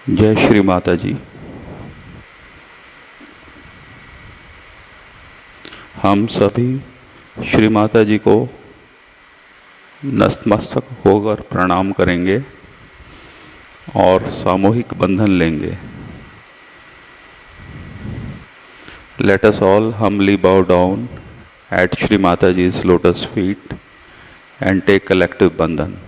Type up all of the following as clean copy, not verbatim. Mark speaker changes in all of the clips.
Speaker 1: जय श्री माता जी। हम सभी श्री माता जी को नतमस्तक होकर प्रणाम करेंगे और सामूहिक बंधन लेंगे। Let us all humbly bow down at Shri Mataji's lotus feet and take collective bandhan.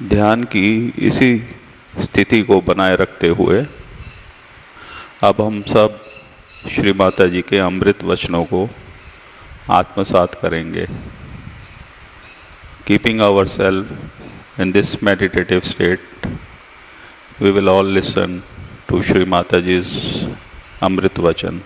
Speaker 1: ध्यान की इसी स्थिति को बनाए रखते हुए अब हम सब श्री माता जी के अमृत वचनों को आत्मसात करेंगे. Keeping ourselves in this meditative state, we will all listen to Shri Mataji's Amrit Vachan.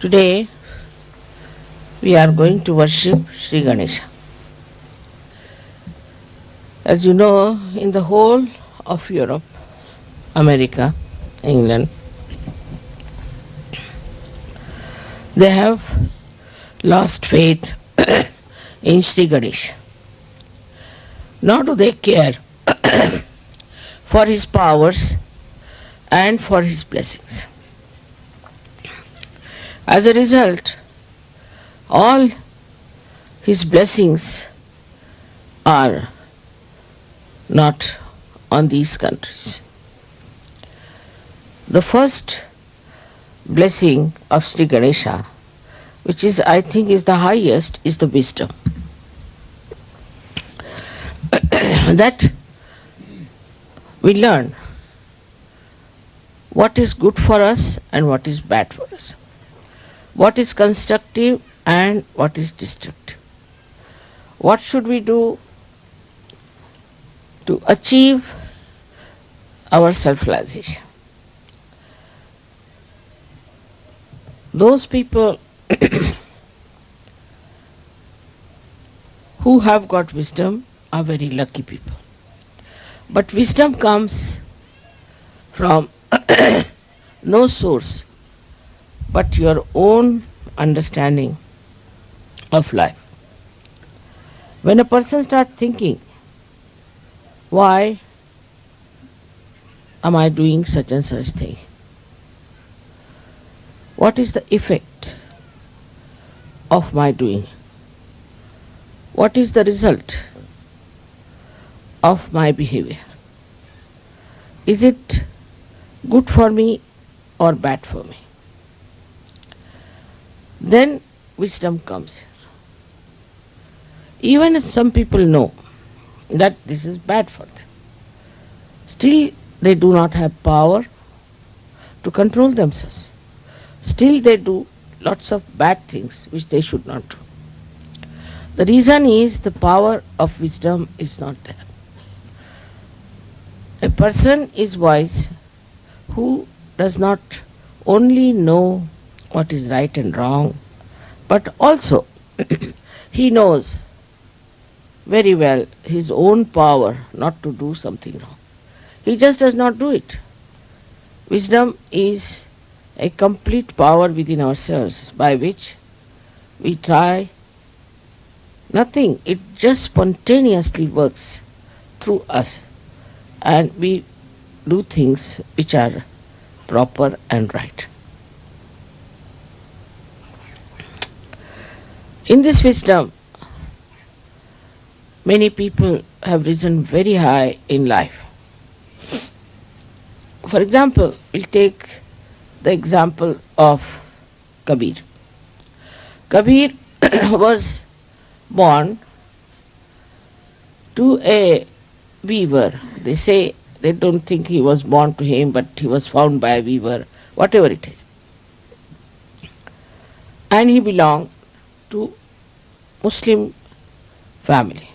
Speaker 2: Today we are going to worship Shri Ganesha. As you know, in the whole of Europe, America, England, they have lost faith in Shri Ganesha. Nor do they care for his powers and for his blessings. As a result, all his blessings are not on these countries. The first blessing of Sri Ganesha, which is, I think, is the highest, is the wisdom. That we learn what is good for us and what is bad for us, what is constructive and what is destructive. What should we do to achieve our self-realization? Those people who have got wisdom are very lucky people. But wisdom comes from no source but your own understanding of life. When a person starts thinking, why am I doing such and such thing? What is the effect of my doing? What is the result of my behavior? Is it good for me or bad for me? Then wisdom comes. Even if some people know that this is bad for them, still they do not have power to control themselves. Still they do lots of bad things which they should not do. The reason is the power of wisdom is not there. A person is wise who does not only know what is right and wrong, but also he knows very well his own power not to do something wrong. He just does not do it. Wisdom is a complete power within ourselves by which we try nothing. It just spontaneously works through us and we do things which are proper and right. In this wisdom, many people have risen very high in life. For example, we'll take the example of Kabir. Kabir was born to a weaver. They say they don't think he was born to him, but he was found by a weaver, whatever it is. And he belonged to Muslim family.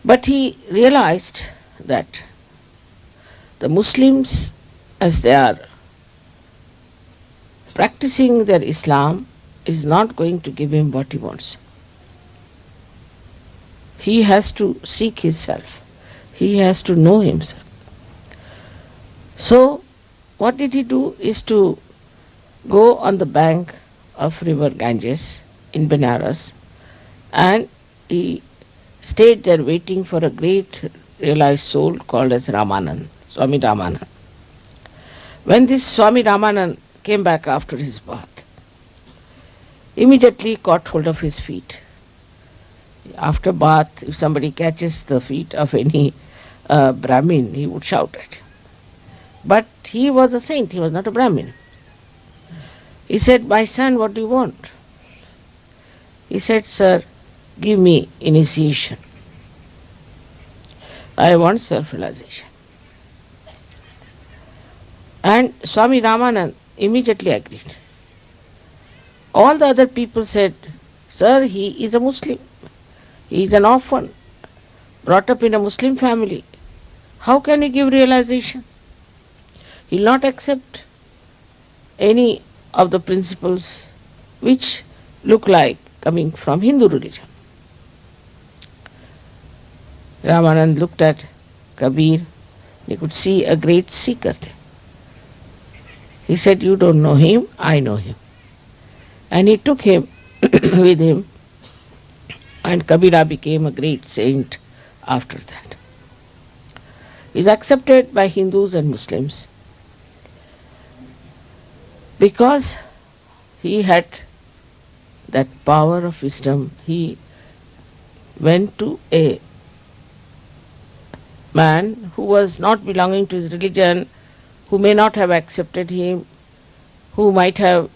Speaker 2: But he realized that the Muslims, as they are practicing their Islam, is not going to give him what he wants. He has to seek himself. He has to know himself. So, what did he do is to go on the bank of river Ganges in Benares, and he stayed there waiting for a great realized soul called as Ramanand, Swami Ramanand. When this Swami Ramanand came back after his bath, immediately caught hold of his feet. After bath, if somebody catches the feet of any Brahmin, he would shout at him. But he was a saint, he was not a Brahmin. He said, "My son, what do you want?" He said, "Sir, give me initiation. I want self-realization." And Swami Ramanand immediately agreed. All the other people said, "Sir, he is a Muslim. He is an orphan, brought up in a Muslim family. How can he give realization? He will not accept any of the principles which look like coming from Hindu religion." Ramanand looked at Kabir. He could see a great seeker there. He said, "You don't know him, I know him." And he took him with him, and Kabira became a great saint after that. He is accepted by Hindus and Muslims because he had that power of wisdom. He went to a man who was not belonging to his religion, who may not have accepted him, who might have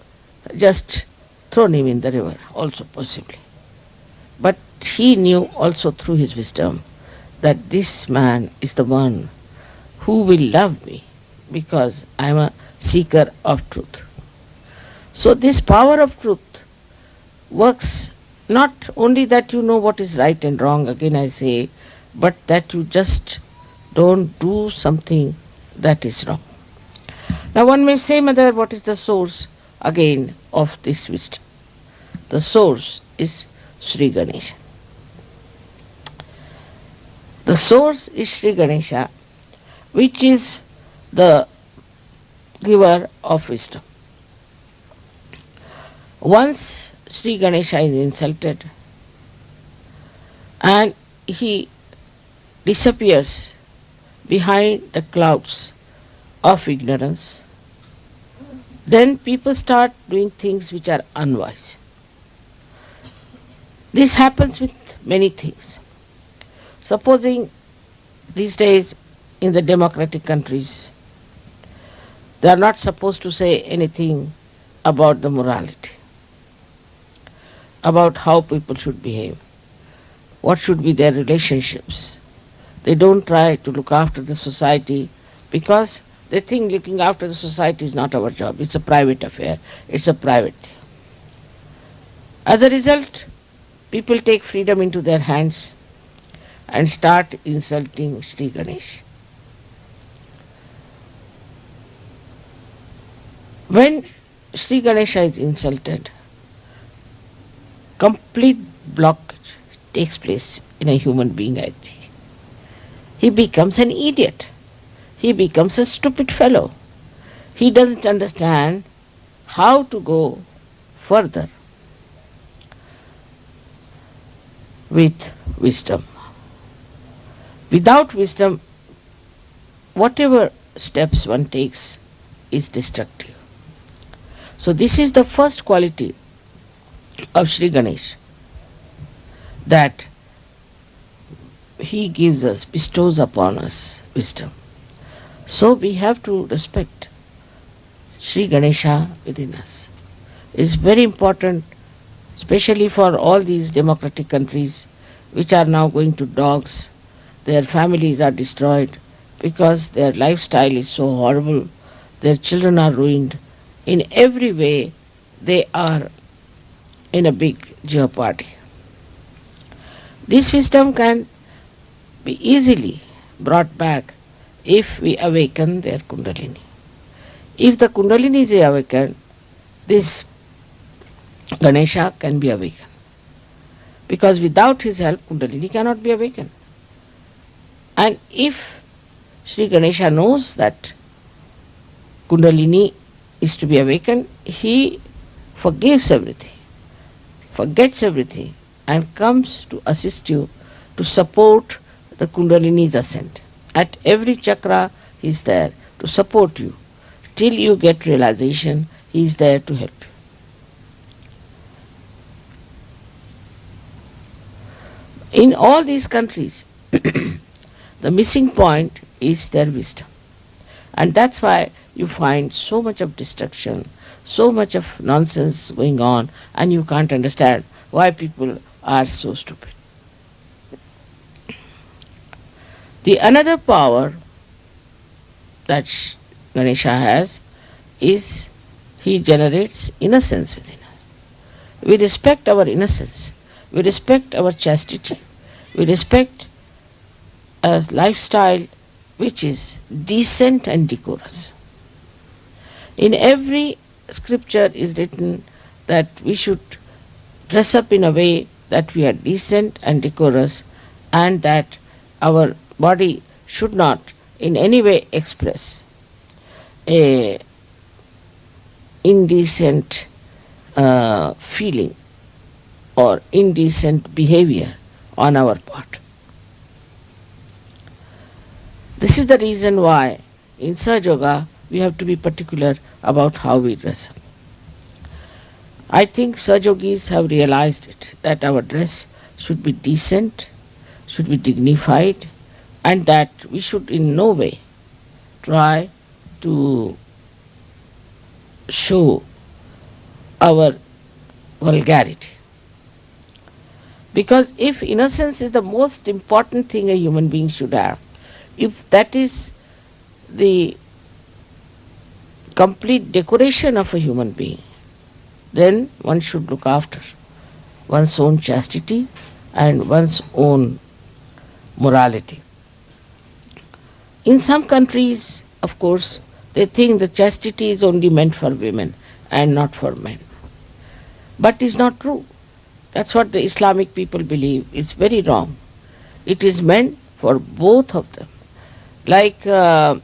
Speaker 2: just thrown him in the river, also possibly. But he knew also through his wisdom that this man is the one who will love me because I am a seeker of truth. So this power of truth works not only that you know what is right and wrong, again I say, but that you just don't do something that is wrong. Now one may say, Mother, what is the source again of this wisdom? The source is Shri Ganesha. The source is Shri Ganesha, which is the giver of wisdom. Once Shri Ganesha is insulted and he disappears behind the clouds of ignorance, then people start doing things which are unwise. This happens with many things. Supposing these days in the democratic countries, they are not supposed to say anything about the morality, about how people should behave, what should be their relationships. They don't try to look after the society because they think looking after the society is not our job. It's a private affair. It's a private thing. As a result, people take freedom into their hands and start insulting Shri Ganesh. When Shri Ganesha is insulted, complete blockage takes place in a human being, I think. He becomes an idiot. He becomes a stupid fellow. He doesn't understand how to go further with wisdom. Without wisdom, whatever steps one takes is destructive. So this is the first quality of Shri Ganesh, that he gives us, bestows upon us wisdom. So we have to respect Shri Ganesha within us. It's very important, especially for all these democratic countries which are now going to dogs. Their families are destroyed because their lifestyle is so horrible. Their children are ruined. In every way, they are in a big jeopardy. This wisdom can be easily brought back if we awaken their Kundalini. If the Kundalini is awakened, this Ganesha can be awakened. Because without his help, Kundalini cannot be awakened. And if Shri Ganesha knows that Kundalini is to be awakened, he forgives everything, forgets everything, and comes to assist you to support the Kundalini's ascent. At every chakra, he is there to support you. Till you get realization, he is there to help you. In all these countries, the missing point is their wisdom. And that's why you find so much of destruction, so much of nonsense going on, and you can't understand why people are so stupid. The another power that Ganesha has is he generates innocence within us. We respect our innocence, we respect our chastity, we respect a lifestyle which is decent and decorous. In every scripture is written that we should dress up in a way that we are decent and decorous, and that our body should not in any way express a indecent feeling or indecent behavior on our part. This is the reason why in Sahaja Yoga we have to be particular about how we dress up. I think Sahaja Yogis have realized it, that our dress should be decent, should be dignified, and that we should in no way try to show our vulgarity. Because if innocence is the most important thing a human being should have, if that is the complete decoration of a human being, then one should look after one's own chastity and one's own morality. In some countries, of course, they think the chastity is only meant for women and not for men. But it's not true. That's what the Islamic people believe. It's very wrong. It is meant for both of them. Like a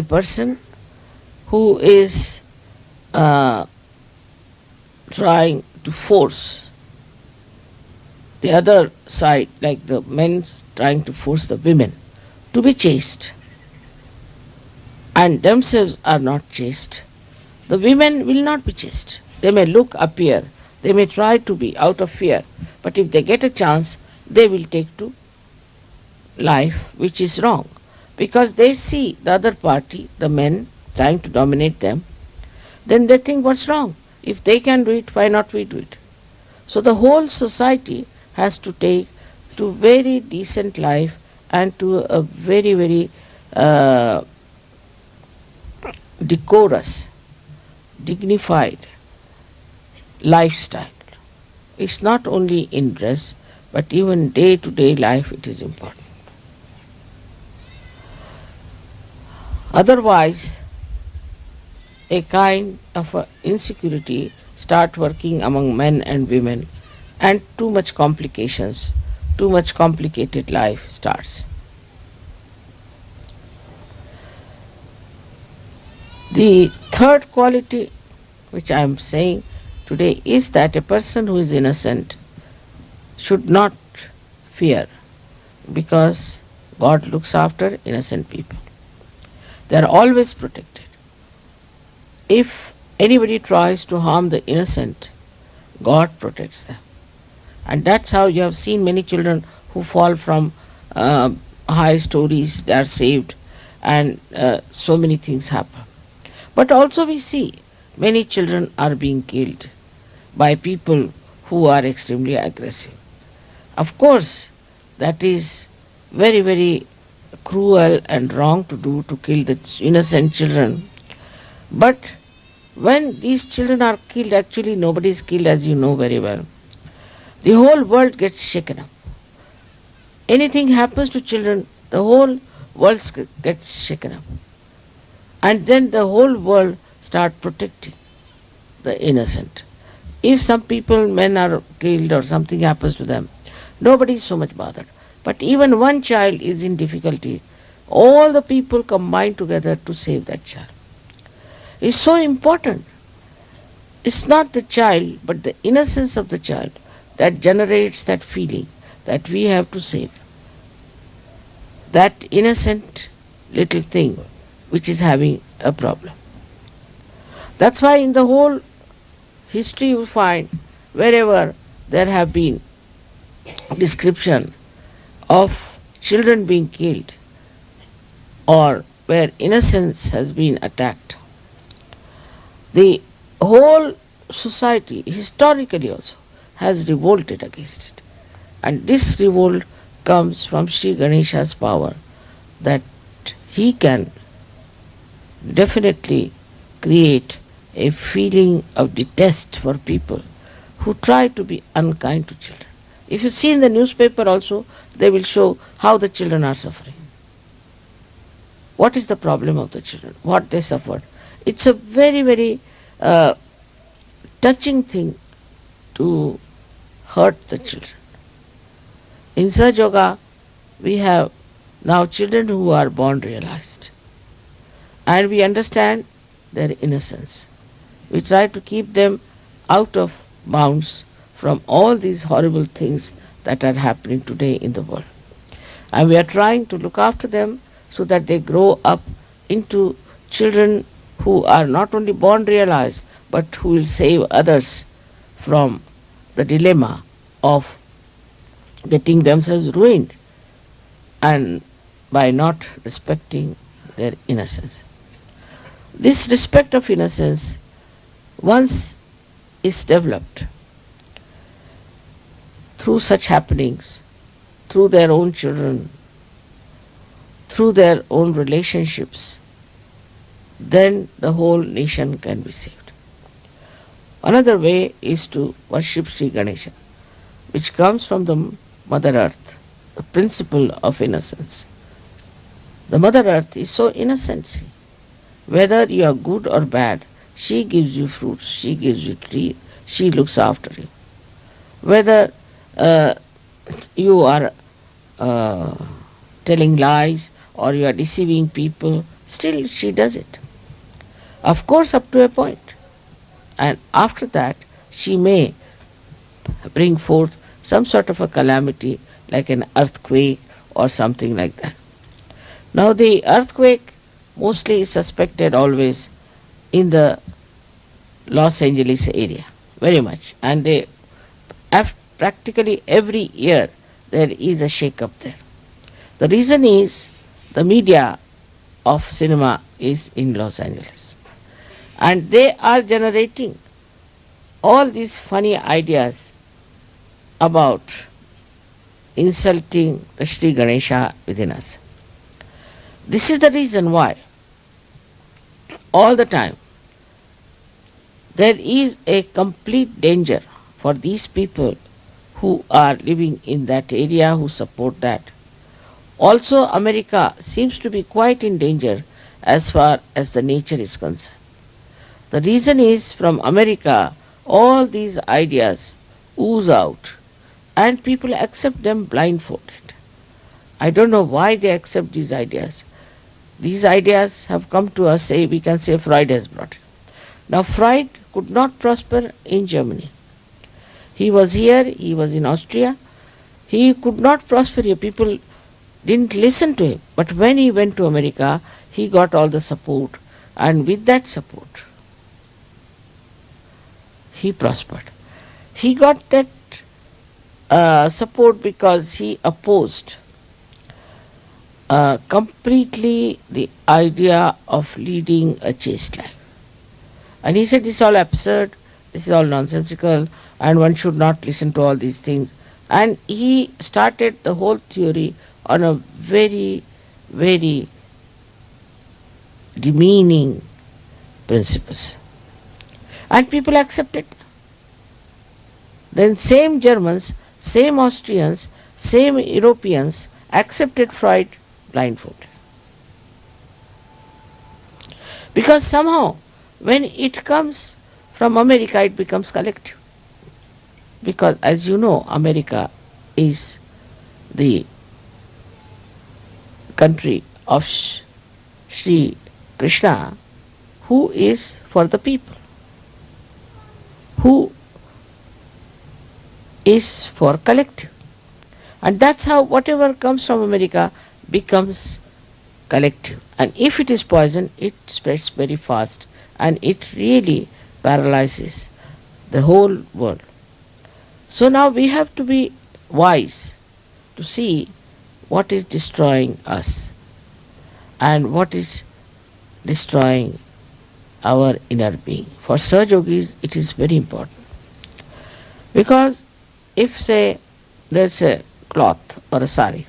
Speaker 2: person who is trying to force the other side, like the men trying to force the women to be chaste, and themselves are not chaste, the women will not be chaste. They may appear, they may try to be out of fear, but if they get a chance, they will take to life which is wrong, because they see the other party, the men, trying to dominate them. Then they think, what's wrong? If they can do it, why not we do it? So the whole society has to take to very decent life and to a very, very decorous, dignified lifestyle. It's not only in dress, but even day-to-day life it is important. Otherwise, a kind of insecurity start working among men and women, and too much complications, too much complicated life starts. The third quality which I am saying today is that a person who is innocent should not fear, because God looks after innocent people. They are always protected. If anybody tries to harm the innocent, God protects them. And that's how you have seen many children who fall from high stories, they are saved, and so many things happen. But also we see many children are being killed by people who are extremely aggressive. Of course, that is very, very cruel and wrong to do, to kill the innocent children. But when these children are killed, actually nobody is killed, as you know very well. The whole world gets shaken up. Anything happens to children, the whole world gets shaken up. And then the whole world start protecting the innocent. If some people, men are killed or something happens to them, nobody is so much bothered. But even one child is in difficulty, all the people combine together to save that child. It's so important. It's not the child, but the innocence of the child that generates that feeling that we have to save. That innocent little thing which is having a problem. That's why in the whole history you find wherever there have been description of children being killed or where innocence has been attacked, the whole society historically also has revolted against it. And this revolt comes from Shri Ganesha's power, that he can definitely create a feeling of detest for people who try to be unkind to children. If you see in the newspaper also, they will show how the children are suffering. What is the problem of the children? What they suffered? It's a very, very touching thing to hurt the children. In Saj Yoga, we have now children who are born realized. And we understand their innocence. We try to keep them out of bounds from all these horrible things that are happening today in the world. And we are trying to look after them so that they grow up into children who are not only born realized, but who will save others from the dilemma of getting themselves ruined and by not respecting their innocence. This respect of innocence, once is developed through such happenings, through their own children, through their own relationships, then the whole nation can be saved. Another way is to worship Sri Ganesha, which comes from the Mother Earth, the principle of innocence. The Mother Earth is so innocent. See. Whether you are good or bad, she gives you fruits, she gives you tree, she looks after you. Whether you are telling lies or you are deceiving people, still she does it. Of course, up to a point. And after that, she may bring forth some sort of a calamity like an earthquake or something like that. Now the earthquake mostly is suspected always in the Los Angeles area, very much. And practically every year there is a shake-up there. The reason is the media of cinema is in Los Angeles. And they are generating all these funny ideas about insulting the Shri Ganesha within us. This is the reason why all the time there is a complete danger for these people who are living in that area, who support that. Also, America seems to be quite in danger as far as the nature is concerned. The reason is from America all these ideas ooze out and people accept them blindfolded. I don't know why they accept these ideas. These ideas have come to us, we can say Freud has brought it. Now Freud could not prosper in Germany. He was here, he was in Austria. He could not prosper here. People didn't listen to him. But when he went to America, he got all the support. And with that support, he prospered. He got that support because he opposed completely the idea of leading a chaste life. And he said, this is all absurd, this is all nonsensical, and one should not listen to all these things. And he started the whole theory on a very, very demeaning principles. And people accepted. Then same Germans, same Austrians, same Europeans accepted Freud blindfolded. Because somehow when it comes from America, it becomes collective. Because as you know, America is the country of Shri Krishna, who is for the people, who is for collective. And that's how whatever comes from America becomes collective. And if it is poison, it spreads very fast and it really paralyzes the whole world. So now we have to be wise to see what is destroying us and what is destroying our inner being. For Saj Yogis, it is very important. Because if, say, there's a cloth or a sari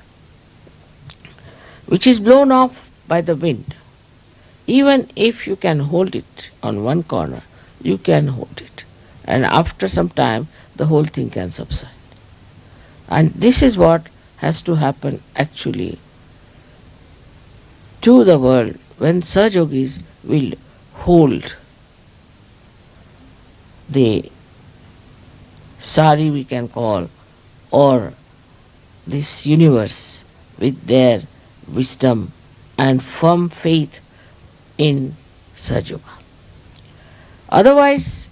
Speaker 2: which is blown off by the wind, even if you can hold it on one corner, you can hold it. And after some time, the whole thing can subside. And this is what has to happen actually to the world when Saj Yogis will hold the sari, we can call, or this universe with their wisdom and firm faith in Saj Yoga. Otherwise,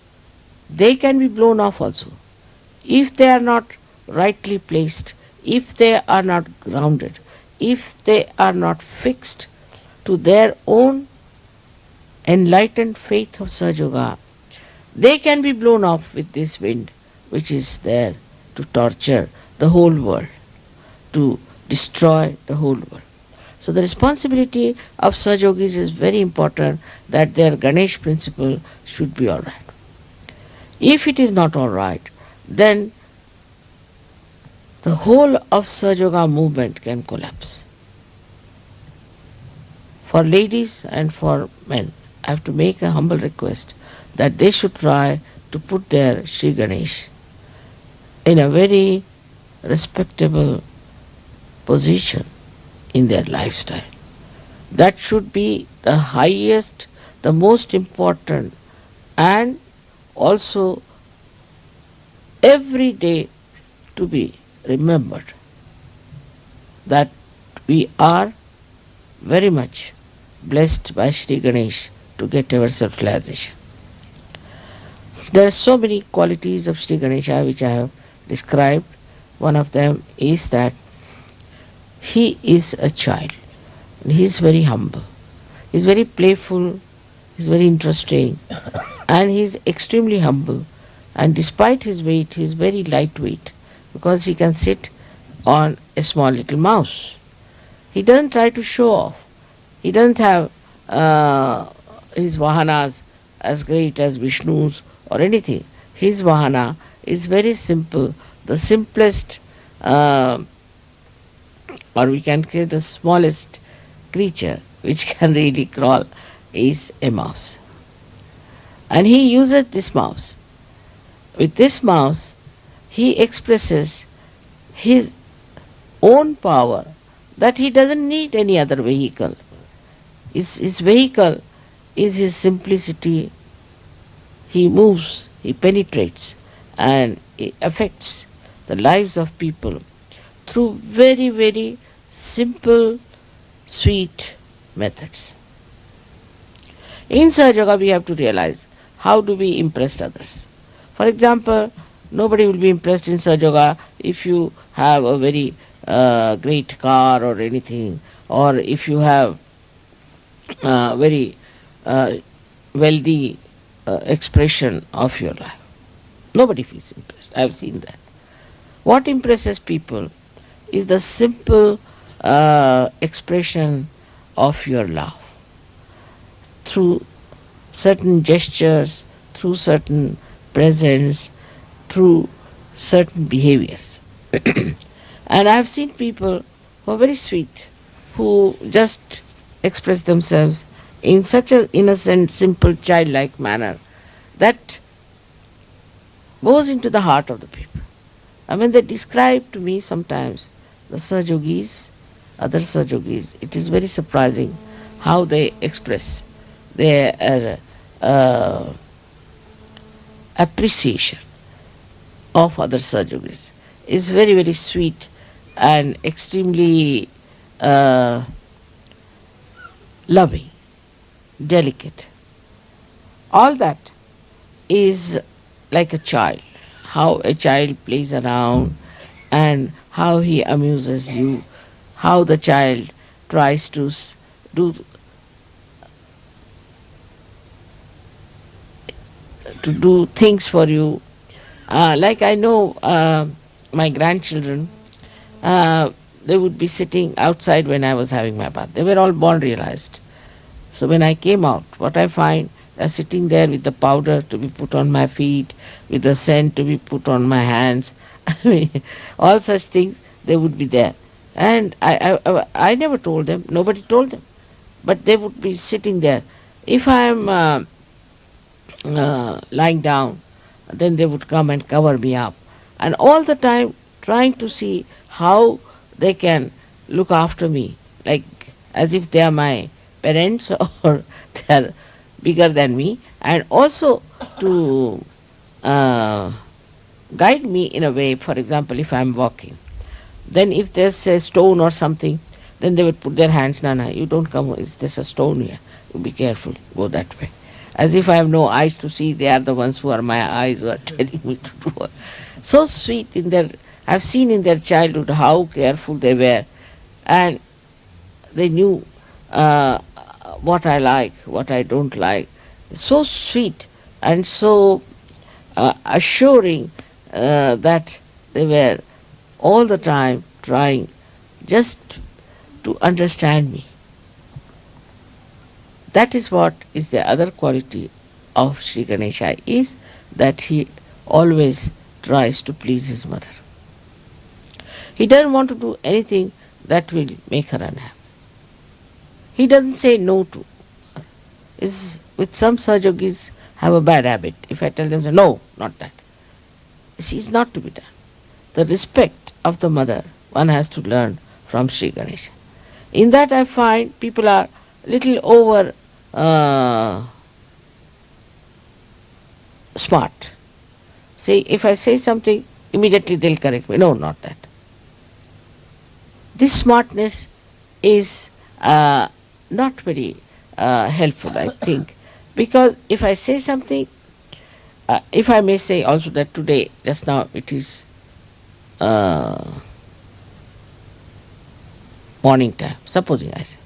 Speaker 2: they can be blown off also. If they are not rightly placed, if they are not grounded, if they are not fixed to their own enlightened faith of Saj Yoga, they can be blown off with this wind which is there to torture the whole world, to destroy the whole world. So the responsibility of Saj Yogis is very important, that their Ganesh principle should be all right. If it is not all right, then the whole of Saj Yoga movement can collapse. For ladies and for men, I have to make a humble request that they should try to put their Shri Ganesh in a very respectable position in their lifestyle. That should be the highest, the most important, and also every day to be remembered that we are very much blessed by Shri Ganesh to get our self-realization. There are so many qualities of Shri Ganesha which I have described. One of them is that he is a child. He is very humble. He is very playful. He is very interesting. And he is extremely humble. And despite his weight, he is very lightweight because he can sit on a small little mouse. He doesn't try to show off. He doesn't have his vahanas as great as Vishnu's or anything. His vahana is very simple. The simplest, or we can say the smallest creature which can really crawl is a mouse. And he uses this mouse. With this mouse, he expresses his own power, that he doesn't need any other vehicle. His vehicle is his simplicity. He moves, he penetrates, and he affects the lives of people through very, very simple, sweet methods. In Saj Yoga, we have to realize how do we impress others. For example, nobody will be impressed in Saj Yoga if you have a very great car or anything, or if you have very wealthy expression of your life. Nobody feels impressed. I have seen that. What impresses people is the simple expression of your love through certain gestures, through certain presence, through certain behaviors. And I have seen people who are very sweet, who just express themselves in such an innocent, simple, childlike manner that goes into the heart of the people. And when they describe to me sometimes the Saj Yogis, other Saj Yogis, it is very surprising how they express their appreciation of other Saj Yogis. It's very, very sweet and extremely loving, delicate. All that is like a child. How a child plays around and how he amuses you, how the child tries to do things for you. Like I know my grandchildren, they would be sitting outside when I was having my bath. They were all born realized. So when I came out, what I find, they're sitting there with the powder to be put on my feet, with the scent to be put on my hands. I mean, all such things, they would be there. And I never told them, nobody told them. But they would be sitting there. If I am lying down, then they would come and cover me up. And all the time trying to see how they can look after me, like as if they are my parents or they are bigger than me, and also to guide me in a way. For example, if I am walking, then if there's a stone or something, then they would put their hands, Nana, you don't come, there's a stone here, you be careful, go that way. As if I have no eyes to see, they are the ones who are my eyes who are telling me to do. So sweet in their, I've seen in their childhood how careful they were, and they knew what I like, what I don't like. So sweet and so assuring that they were all the time trying just to understand me. That is what is the other quality of Shri Ganesha, is that he always tries to please his mother. He doesn't want to do anything that will make her unhappy. He doesn't say no to her. With some Sahajogis have a bad habit. If I tell them, no, not that. This is not to be done. The respect of the mother one has to learn from Shri Ganesha. In that I find people are little over smart. Say, if I say something, immediately they'll correct me. No, not that. This smartness is not very helpful, I think, because if I say something, if I may say also that today, just now, it is morning time, supposing I say.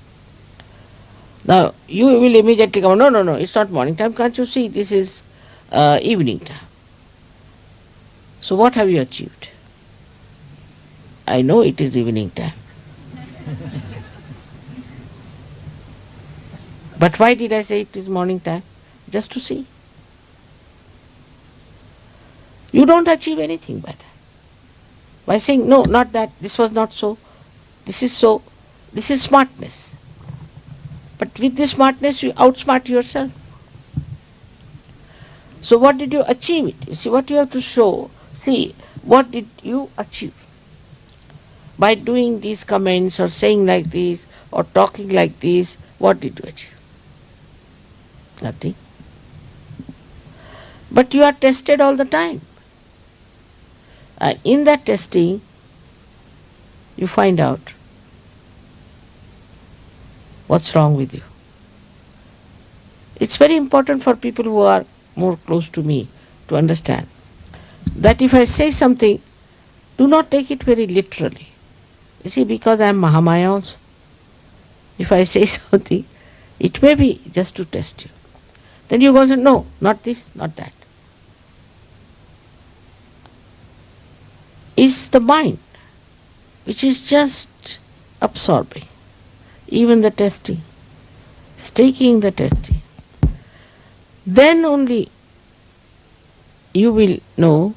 Speaker 2: Now, you will immediately come, no, it's not morning time, can't you see, this is evening time. So what have you achieved? I know it is evening time. But why did I say it is morning time? Just to see. You don't achieve anything by that. By saying, no, not that, this was not so, this is so, this is smartness. But with this smartness, you outsmart yourself. So what did you achieve it? You see, what you have to show, see, what did you achieve? By doing these comments or saying like this or talking like this, what did you achieve? Nothing. But you are tested all the time. And in that testing, you find out what's wrong with you. It's very important for people who are more close to me to understand that if I say something, do not take it very literally. You see, because I am Mahamaya also. If I say something, it may be just to test you. Then you go and say, no, not this, not that. Is the mind, which is just absorbing, even the testing, taking the testing. Then only you will know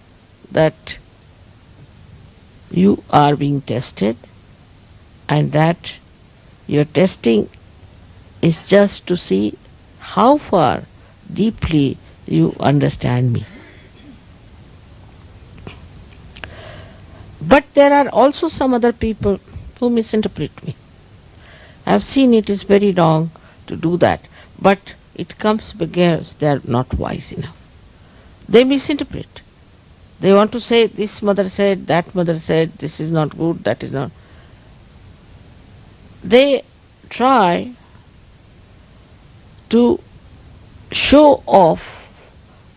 Speaker 2: that you are being tested and that your testing is just to see how far deeply you understand me. But there are also some other people who misinterpret me. I have seen it is very wrong to do that, but it comes because they are not wise enough. They misinterpret. They want to say, this mother said, that mother said, this is not good, that is not. They try to show off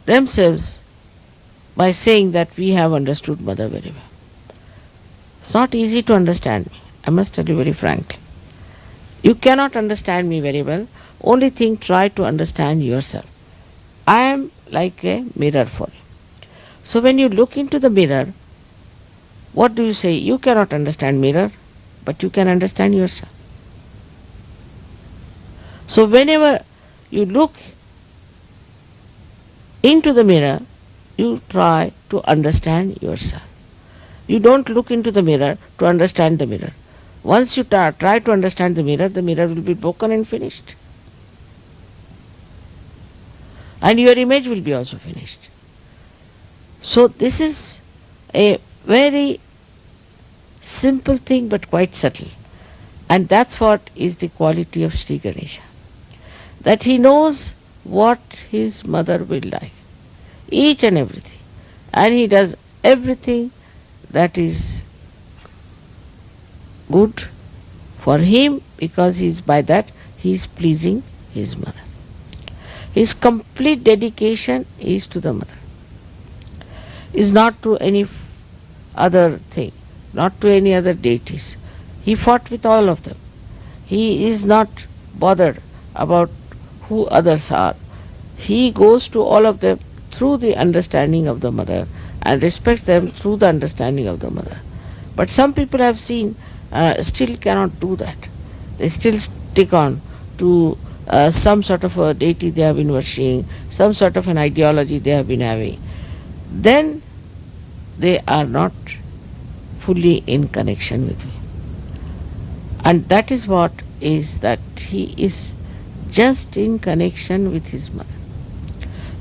Speaker 2: themselves by saying that we have understood Mother very well. It's not easy to understand me, I must tell you very frankly. You cannot understand me very well. Only thing, try to understand yourself. I am like a mirror for you. So when you look into the mirror, what do you say? You cannot understand mirror, but you can understand yourself. So whenever you look into the mirror, you try to understand yourself. You don't look into the mirror to understand the mirror. Once you try to understand the mirror will be broken and finished. And your image will be also finished. So this is a very simple thing but quite subtle. And that's what is the quality of Sri Ganesha. That he knows what his mother will like. Each and everything. And he does everything that is good for him, because by that he is pleasing his mother. His complete dedication is to the mother. Is not to any other thing, not to any other deities. He fought with all of them. He is not bothered about who others are. He goes to all of them through the understanding of the mother and respects them through the understanding of the mother. But some people have seen still cannot do that. They still stick on to some sort of a deity they have been worshipping, some sort of an ideology they have been having. Then they are not fully in connection with me. And that is what is that he is just in connection with his mother.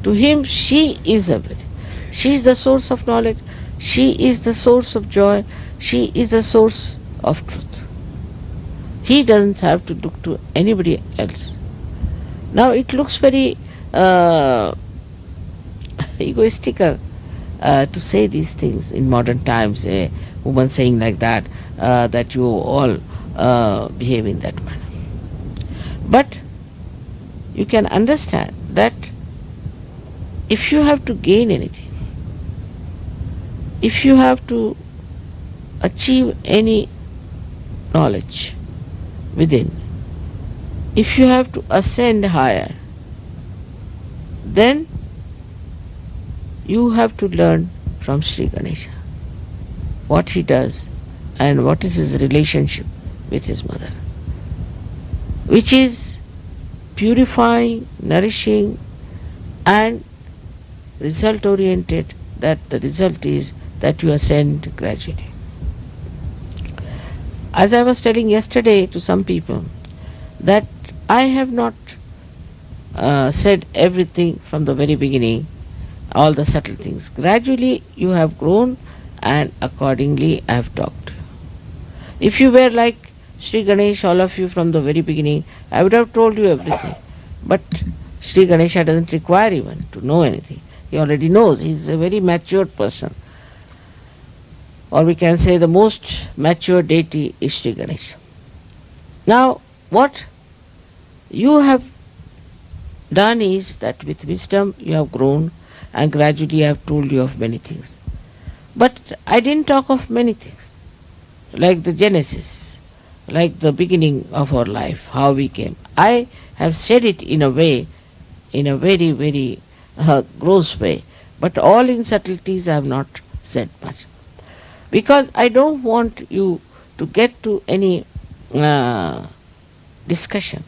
Speaker 2: To him, she is everything. She is the source of knowledge. She is the source of joy. She is the source of truth. He doesn't have to look to anybody else. Now it looks very egoistical to say these things in modern times. A woman saying like that, that you all behave in that manner. But you can understand that if you have to gain anything, if you have to achieve any knowledge within, if you have to ascend higher, then you have to learn from Sri Ganesha what he does and what is his relationship with his mother, which is purifying, nourishing and result oriented, that the result is that you ascend gradually. As I was telling yesterday to some people, that I have not said everything from the very beginning, all the subtle things. Gradually you have grown and accordingly I have talked to you. If you were like Sri Ganesh, all of you from the very beginning, I would have told you everything. But Sri Ganesha doesn't require even to know anything. He already knows. He is a very matured person. Or we can say the most mature deity is Sri Ganesha. Now what you have done is that with wisdom you have grown and gradually I have told you of many things. But I didn't talk of many things, like the genesis, like the beginning of our life, how we came. I have said it in a way, in a very, very gross way, but all in subtleties I have not said much. Because I don't want you to get to any discussion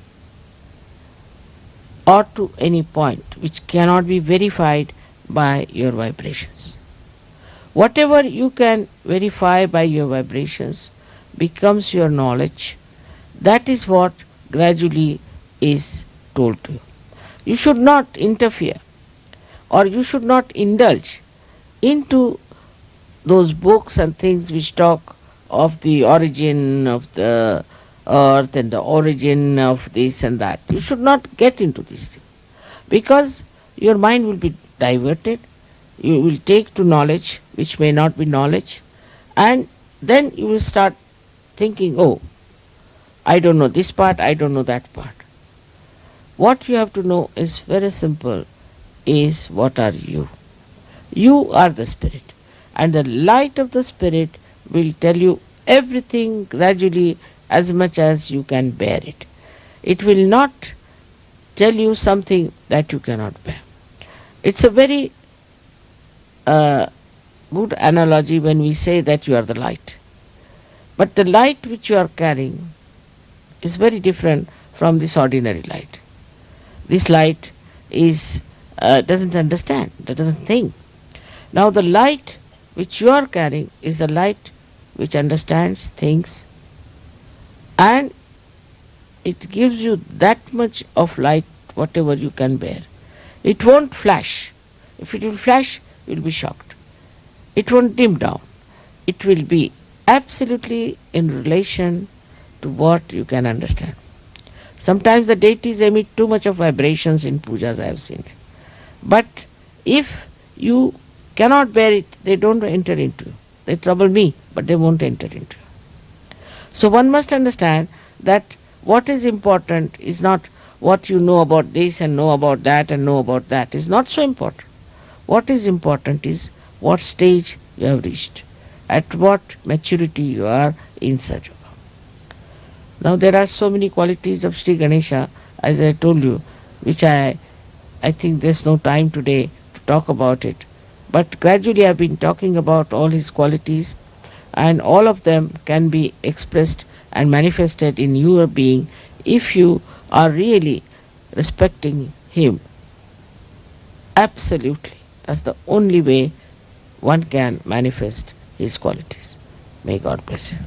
Speaker 2: or to any point which cannot be verified by your vibrations. Whatever you can verify by your vibrations becomes your knowledge. That is what gradually is told to you. You should not interfere or you should not indulge into those books and things which talk of the origin of the earth and the origin of this and that. You should not get into these things, because your mind will be diverted. You will take to knowledge which may not be knowledge, and then you will start thinking, oh, I don't know this part, I don't know that part. What you have to know is very simple, is what are you? You are the spirit. And the light of the spirit will tell you everything gradually as much as you can bear it. It will not tell you something that you cannot bear. It's a very uh, good analogy when we say that you are the light. But the light which you are carrying is very different from this ordinary light. This light is doesn't understand, doesn't think. Now the light which you are carrying is the light which understands, thinks, and it gives you that much of light whatever you can bear. It won't flash. If it will flash, you will be shocked. It won't dim down. It will be absolutely in relation to what you can understand. Sometimes the deities emit too much of vibrations in pujas, I have seen. But if you cannot bear it, they don't enter into you. They trouble me, but they won't enter into you. So one must understand that what is important is not what you know about this and know about that and know about that. Is not so important. What is important is what stage you have reached, at what maturity you are in search of. Now there are so many qualities of Sri Ganesha, as I told you, which I think there's no time today to talk about it. But gradually I've been talking about all his qualities, and all of them can be expressed and manifested in your being if you are really respecting him. Absolutely. That's the only way one can manifest his qualities. May God bless you.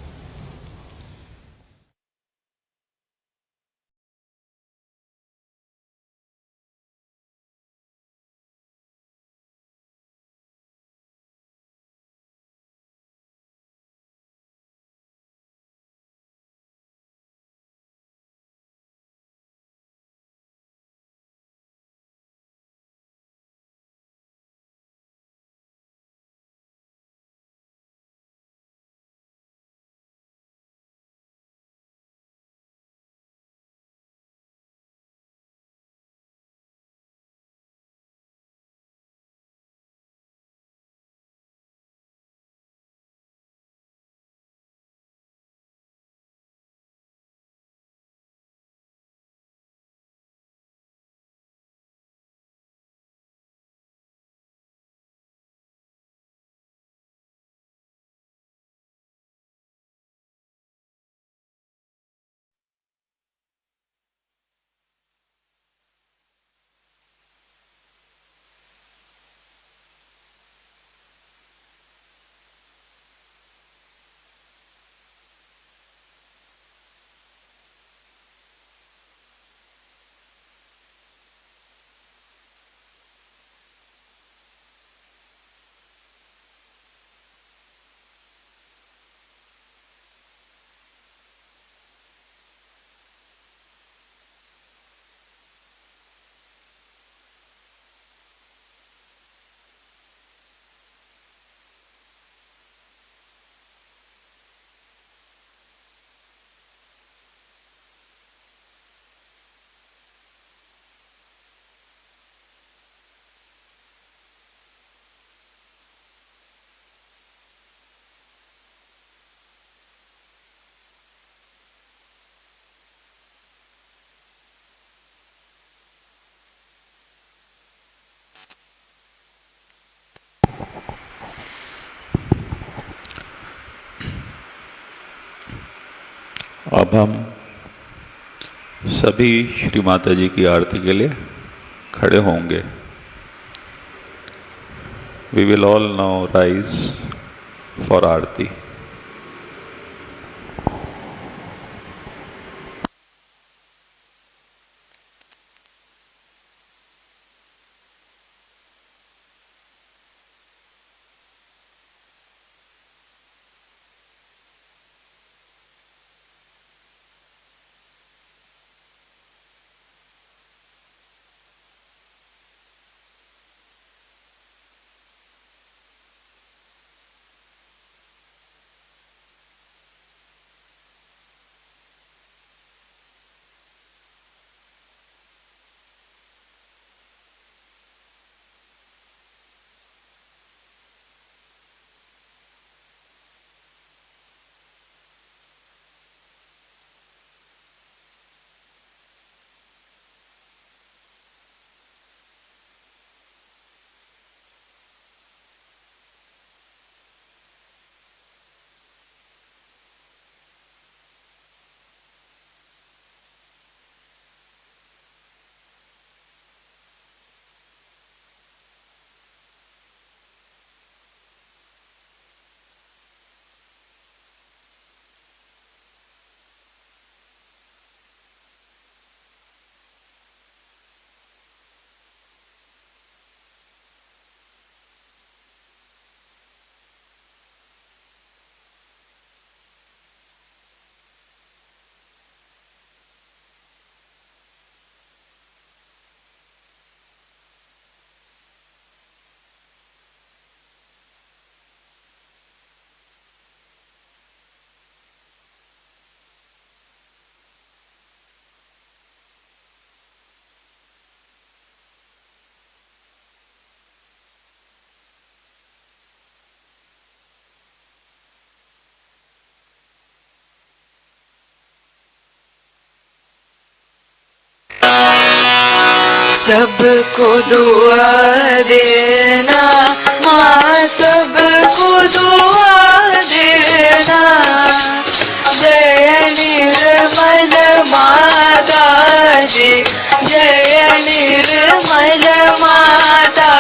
Speaker 1: अब हम सभी श्री माता जी की आरती के लिए खड़े होंगे. We will all now rise for आरती.
Speaker 3: सबको दुआ देना माँ, सबको दुआ देना। जय निर्मल माता जी, जय निर्मल माता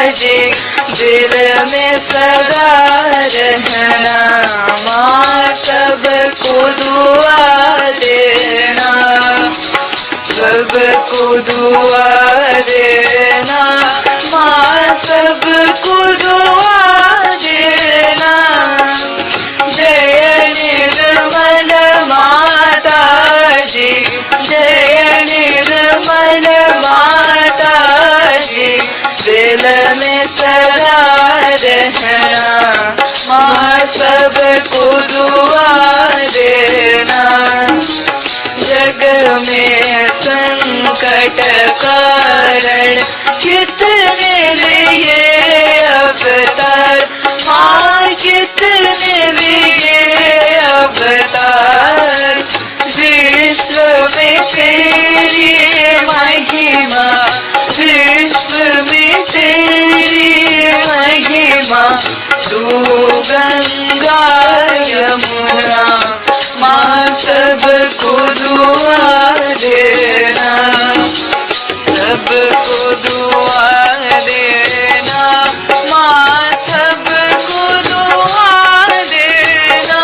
Speaker 3: जी, दिल में सदा रहना माँ, सबको दुआ देना। सबको दुआ देना माँ, सबको दुआ देना। जय निर्मल माता जी, जय निर्मल माता जी, दिल में सदा रहना माँ, सबको दुआ देना। जग में संकट कारण कितने लिए अवतार माँ, कितने लिए अवतार। विश्व में तेरी महिमा, विश्व में तेरी महिमा। तू गंगा यमुना माँ, सबको दुआ देना। सबको दुआ देना माँ, सबको दुआ देना।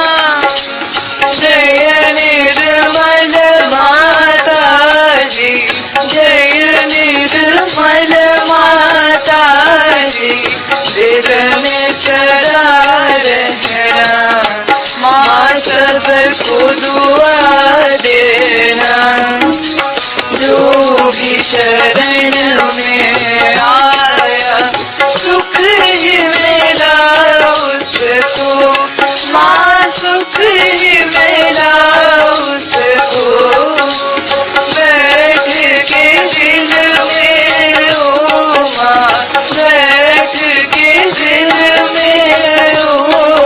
Speaker 3: जय निर्मल माता जी, जय निर्मल माता जी, दिल में सदा रहना माँ, सबको दुआ देना। जो भी शरण में आया सुख ही मिला उसको माँ, सुख ही मिला उसको। बैठ के दिल में ओ माँ, बैठ के दिल में ओ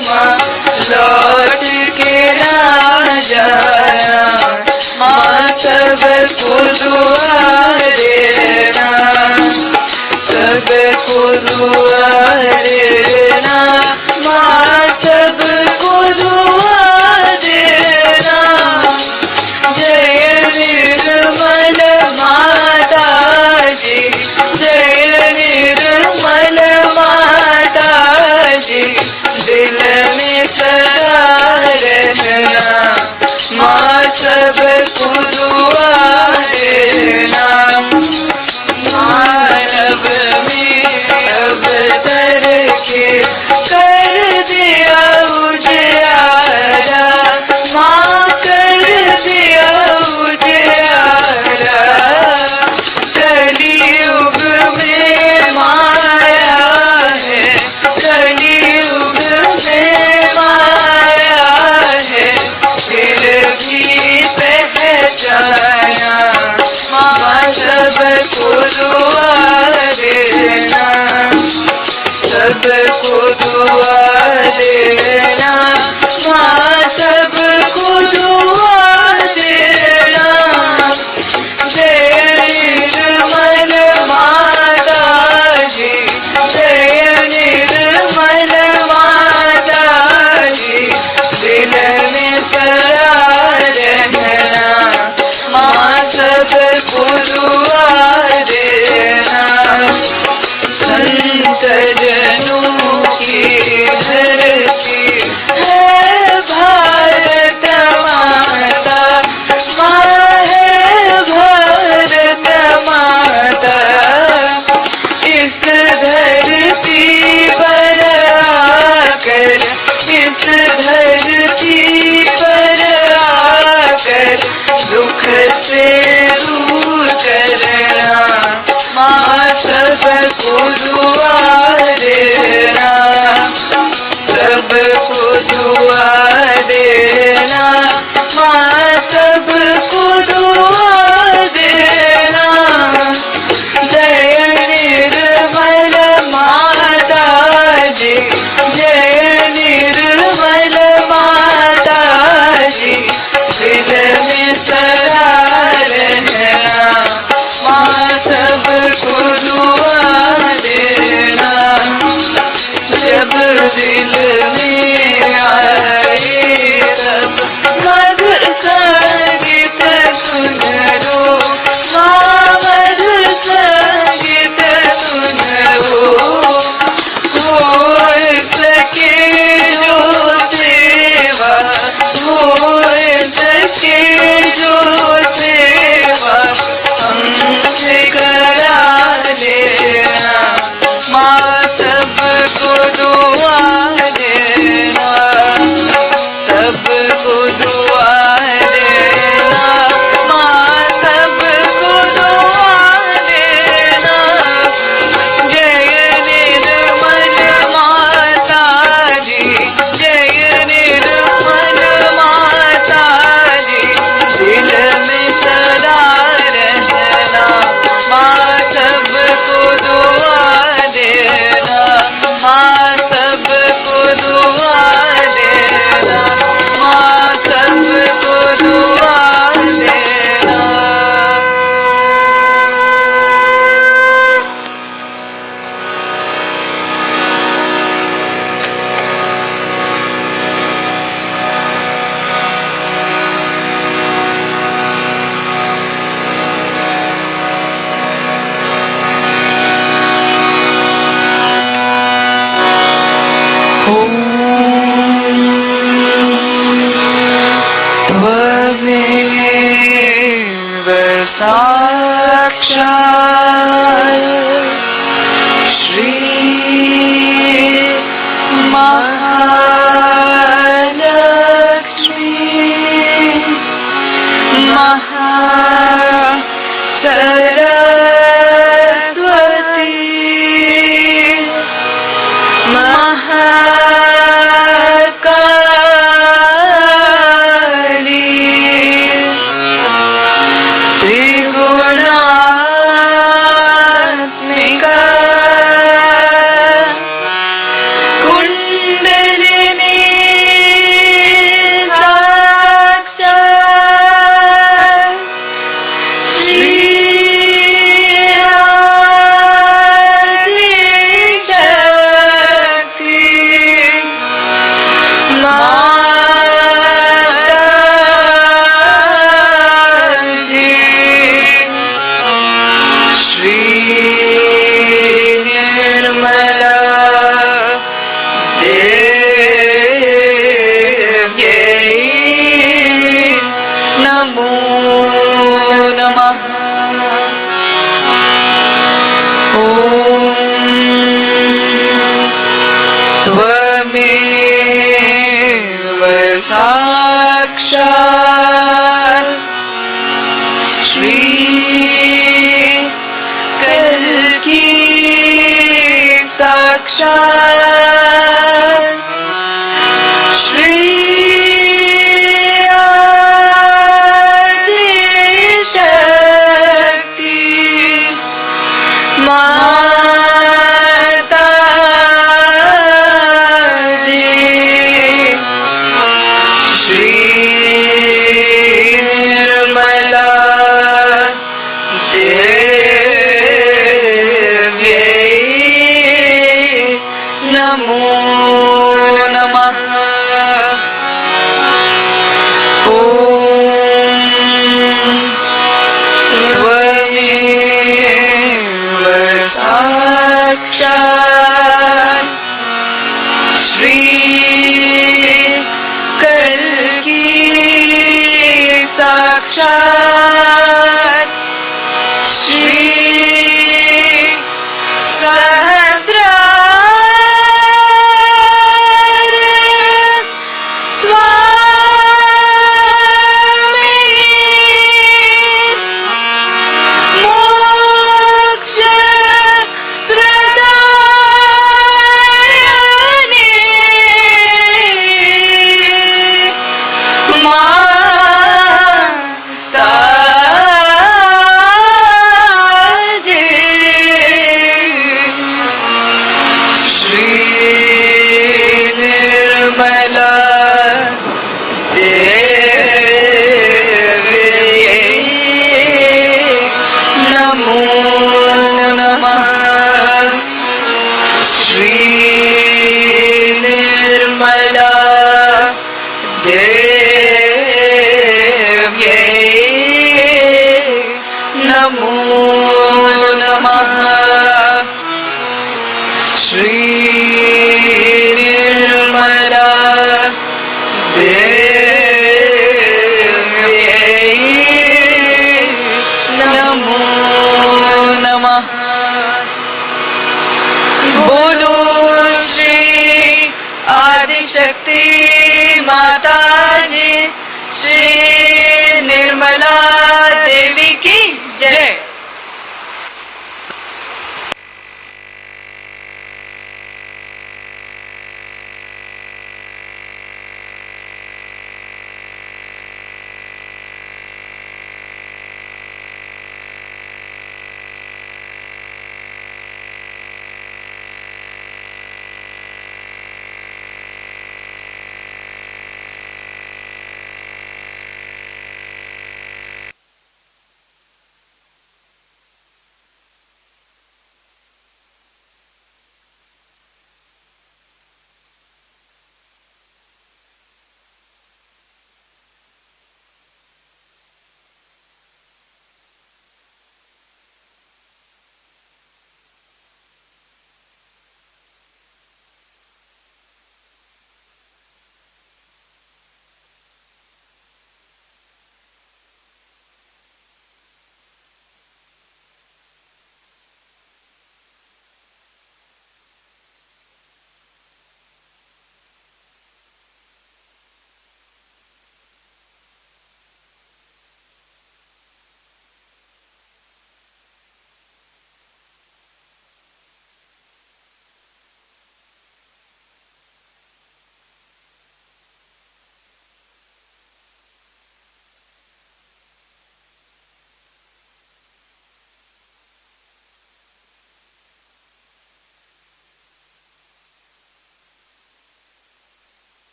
Speaker 3: माँ, लौट के ना जाना माँ, सबको दुआ देना। सबको दुआ देना माँ, सबको दुआ देना। जय निर्मल माता जी, जय निर्मल माता जी, दिल में सदा रहना माँ, सबको दुआ देना। मानव में अवतर के कर दिया उजियारा माँ, कर दिया उजियारा। कलियुग में माया है, कलियुग में माया है, फिर भी पहचाना माँ, सबको दुआ देना। सबको दुआ देना माँ, सबको दुआ देना। जय निर्मल माता जी, जय निर्मल माता जी, दिल में सदा रहना माँ, सबको दुआ देना। संत जनों की धरती है भारत माता, माँ है भारत माता। इस धरती पर आकर, इस धरती पर आकर दुख से दूर करना माँ, सबको दुआ देना। सबको दुआ देना माँ, सबको दुआ देना। जय निर्मल माता जी, जय निर्मल माता जी, दिल में सदा सुनो माँ मधुर संगीत सुनो हो सके जो सेवा हो सके जो सेवा हमसे करा देना माँ सबको दुआ देना सबको दुआ देना माँ सबको दुआ देना जय निर्मल माता जी जय निर्मल माता जी दिल में सदा रहना माँ सबको दुआ देना माँ सबको दुआ देना माँ सबको दुआ देना त्वमेव साक्षात् श्री महालक्ष्मी सरस्वती महाकाली त्रिगुणात्मिका कुंडलिनी साक्षात् श्री शक्ति माताजी श्री निर्मला देव्यै नमो नमः त्वमेव साक्षात् श्री कल्की साक्षात् श्री आदिशक्ति माताजी श्री निर्मला देव्यै नमो नमः त्वमेव साक्षात् श्री कल्की साक्षात् श्री सहस्रार स्वामिनी मोक्ष प्रदायिनी माता शक्ति माता जी, श्री निर्मला देवी की जय।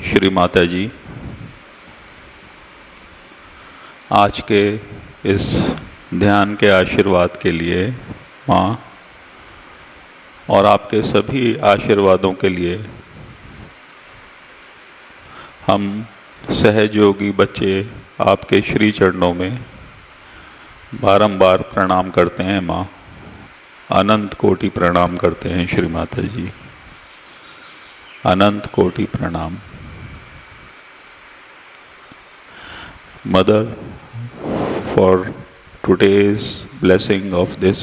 Speaker 1: श्री माता जी, आज के इस ध्यान के आशीर्वाद के लिए माँ, और आपके सभी आशीर्वादों के लिए हम सहयोगी बच्चे आपके श्री चरणों में बारंबार प्रणाम करते हैं माँ। अनंत कोटि प्रणाम करते हैं श्री माता जी, अनंत कोटि प्रणाम। Mother, for today's blessing of this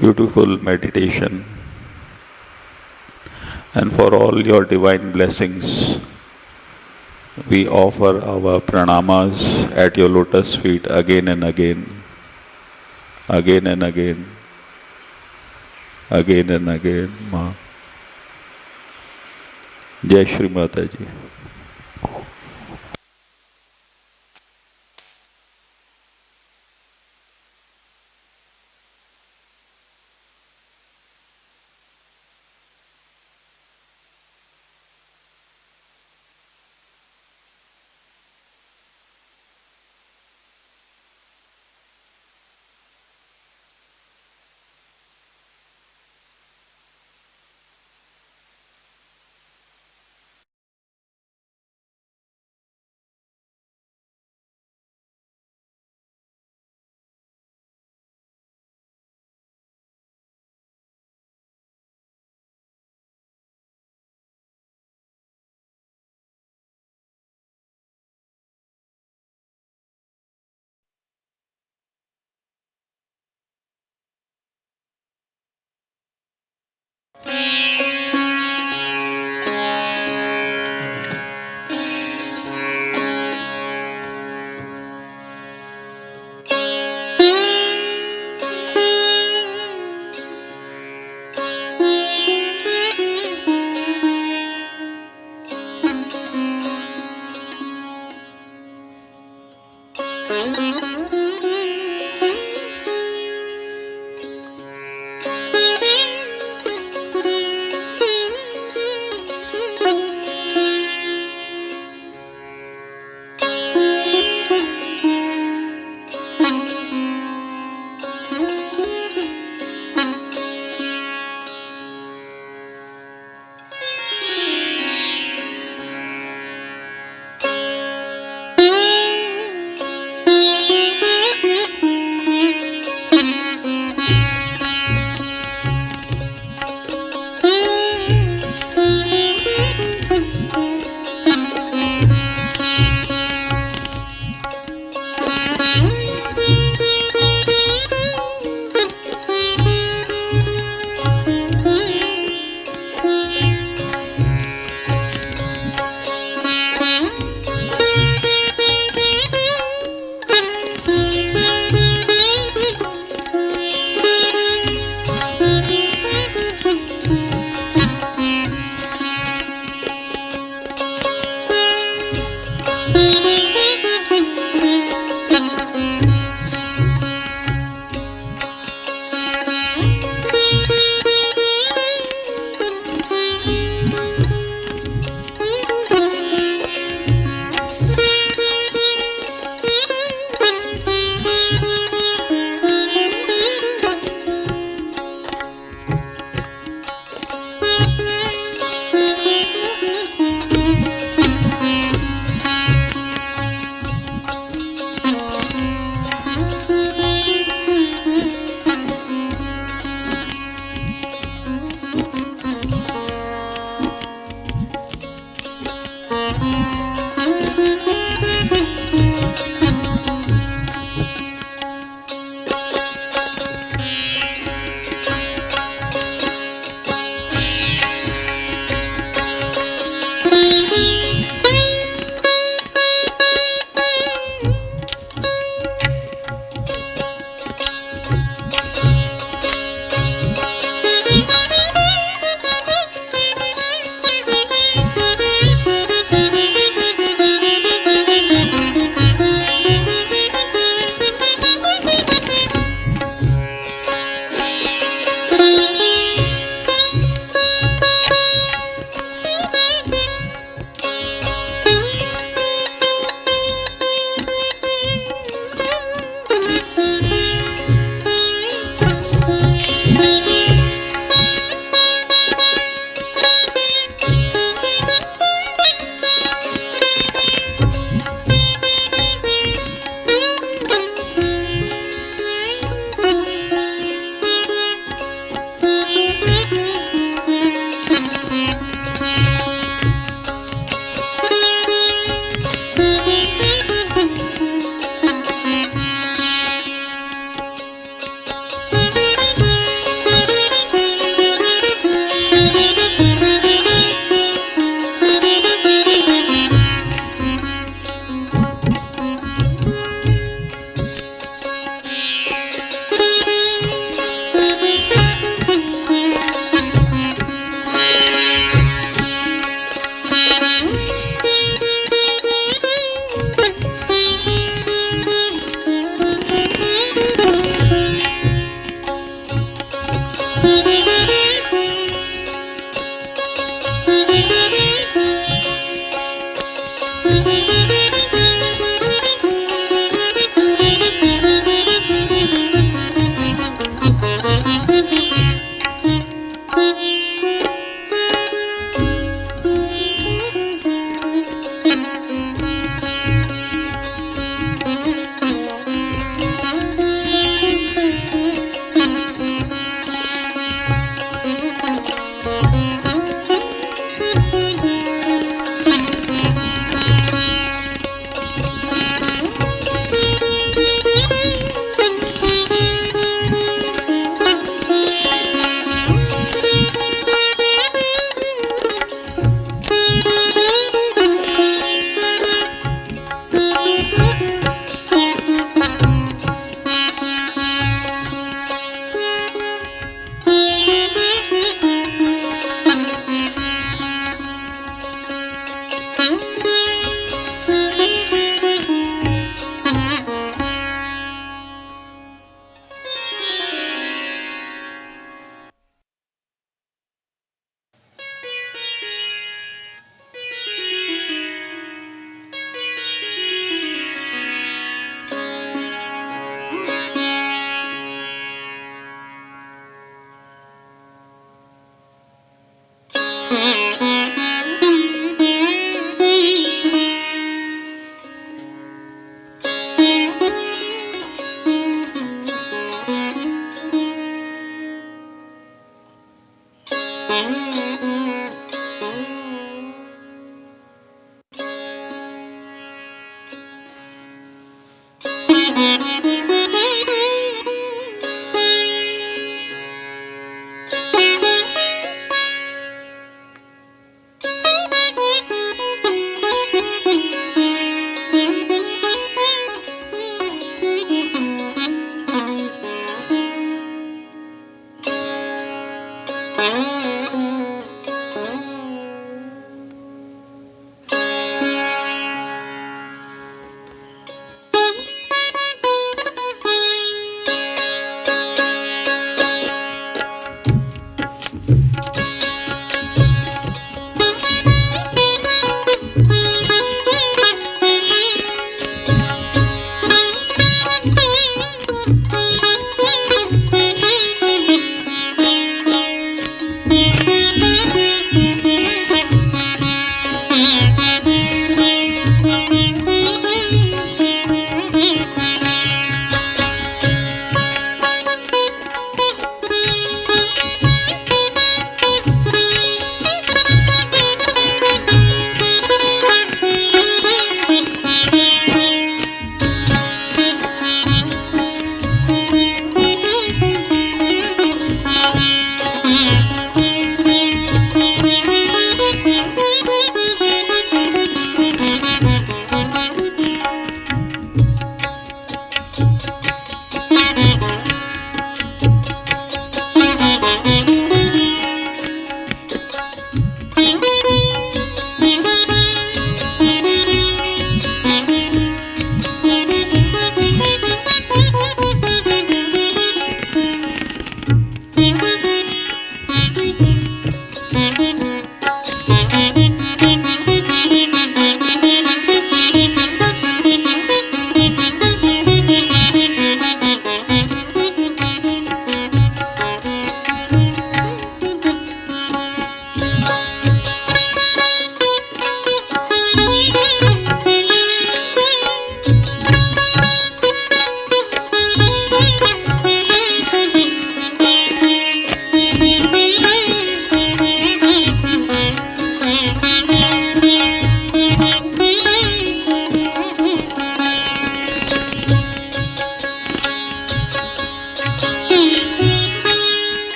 Speaker 1: beautiful meditation and for all your divine blessings, we offer our pranamas at your lotus feet again and again, again and again, again and again, Ma. Jai Shri Mata Ji.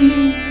Speaker 3: Om